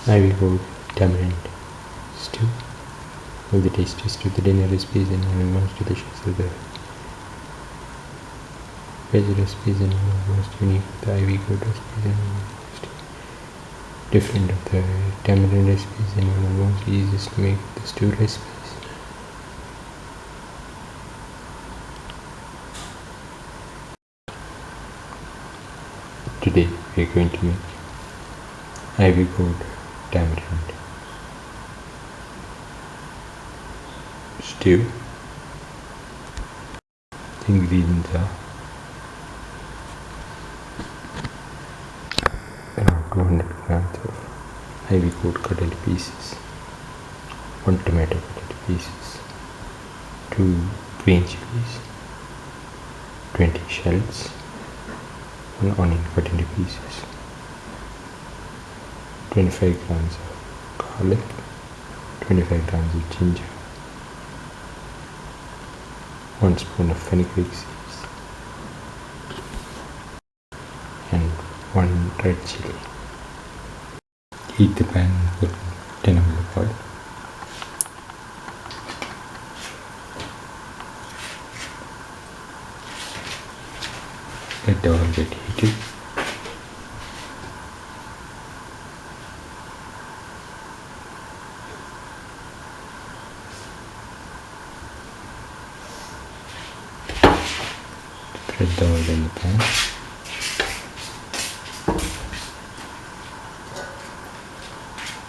Ivy Gourd Tamarind Stew. All the tastiest to the dinner recipes and one of the most delicious of the veg recipes and one of the most unique of the Ivy Gourd recipes and one of the most different of the tamarind recipes and one of the most easiest to make the stew recipes. Today we are going to make Ivy Gourd Tamarind Stew. The ingredients are around 200 grams of Ivy Gourd cut into pieces, 1 tomato cut into pieces, 2 green chilies, 20 shallots, 1 onion cut into pieces, 25 grams of garlic, 25 grams of ginger, 1 spoon of fenugreek seeds, and 1 red chili. Heat the pan and put 10 ml of oil. Let the oil get heated. Spread the oil in the pan.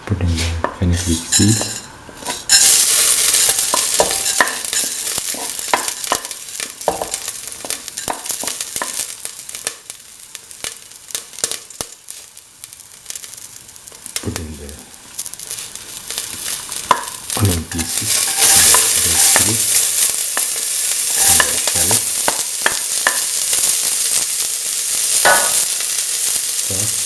Put in the fenugreek seeds. Put in the onion pieces, the shallot, sauce,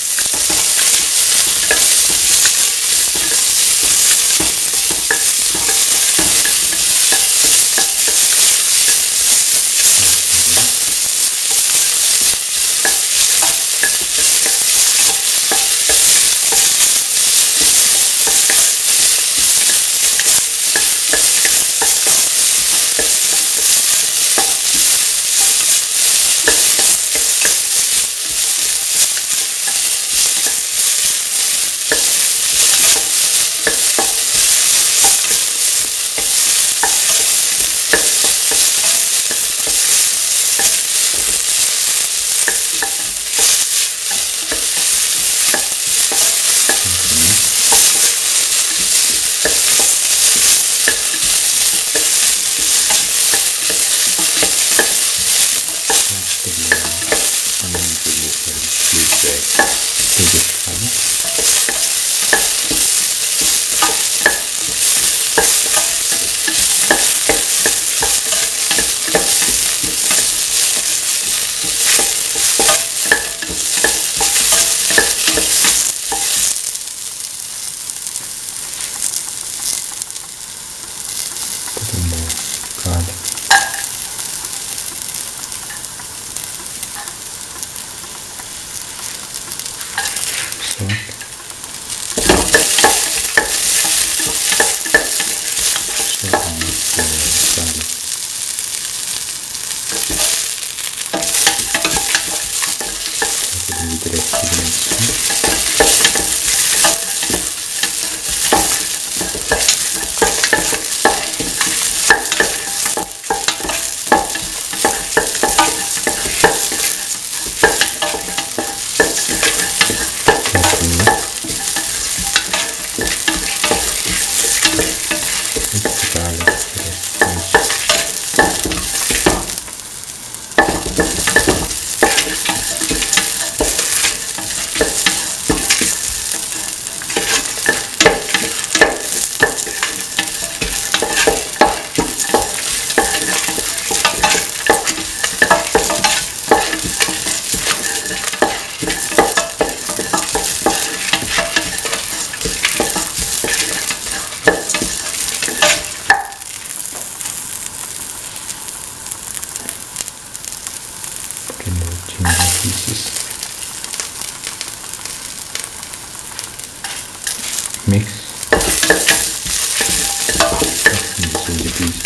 garlic, salt, Mix. Mixing the pieces.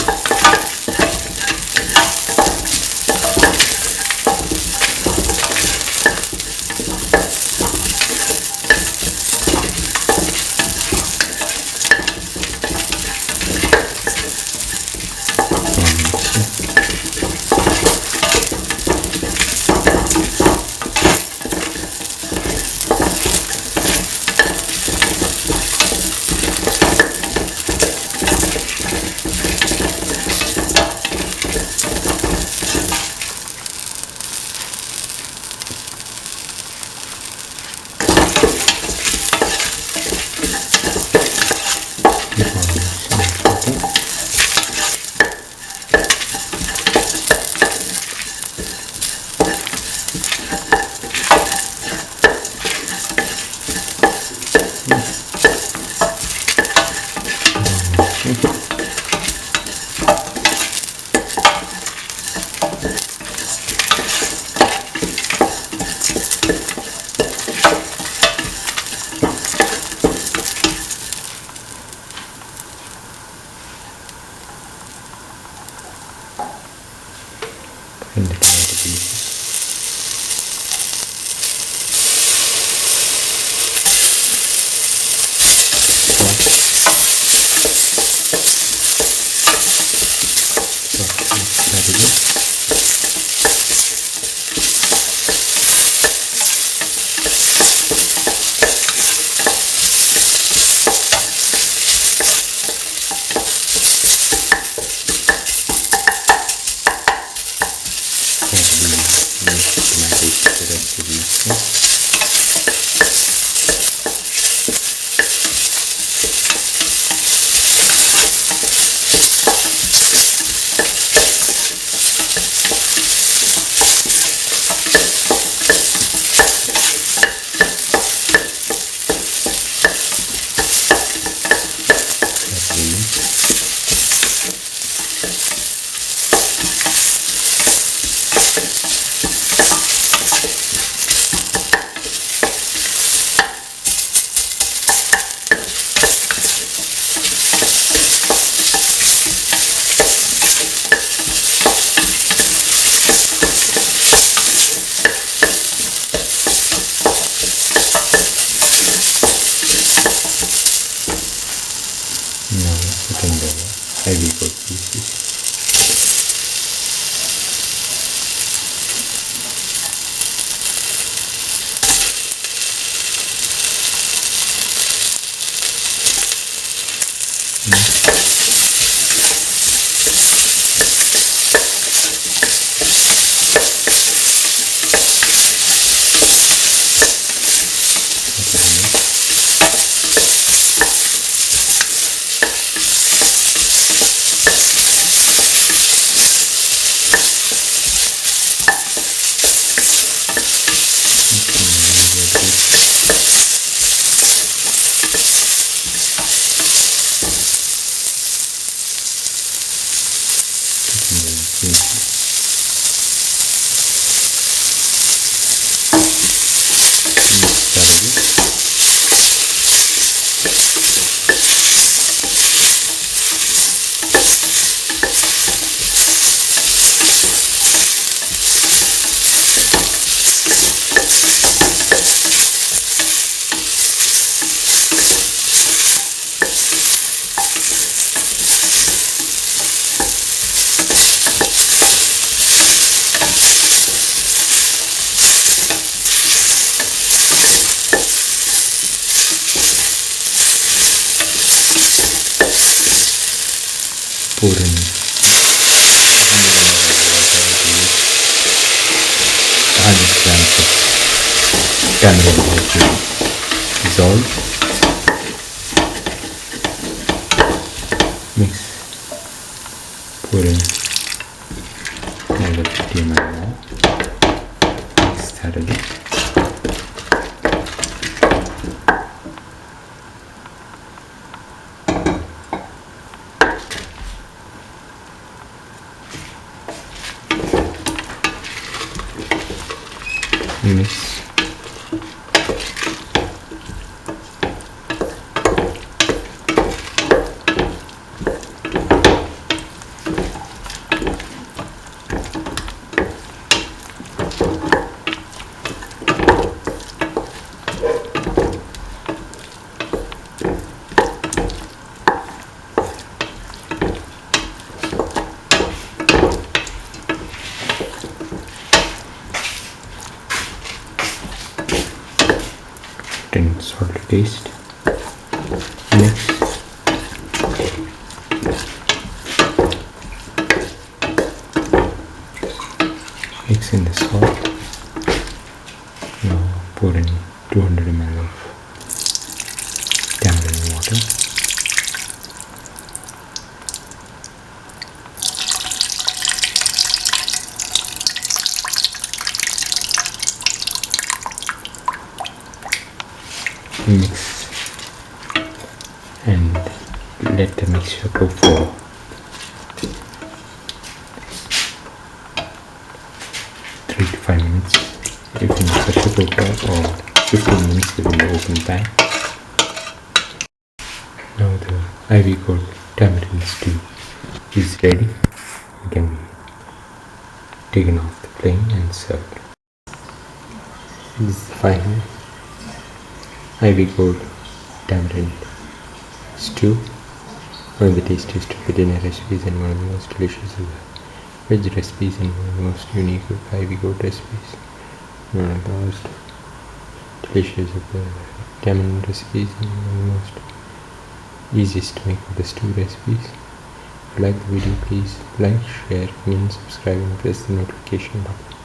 In the pieces. Putting the Ivy Gourd pieces. Pour in tamarind stew dissolve, mix, pour in another 50 ml more, mix thoroughly. Mix, salt to taste. Mix. Mix in the salt. Now pour in 200 ml of tamarind water. Mix and let the mixture go for 3 to 5 minutes if in a pressure cooker, or 15 minutes within the open pan. Now the Ivy Gourd Tamarind Stew is ready. It can be taken off the flame and served. This is the final Ivy Gourd Tamarind Stew, one of the tastiest of the dinner recipes and one of the most delicious of the veg recipes and one of the most unique of the Ivy Gourd recipes. One of the most delicious of the tamarind recipes and one of the most easiest to make of the stew recipes. If you like the video, please like, share, comment, subscribe and press the notification button.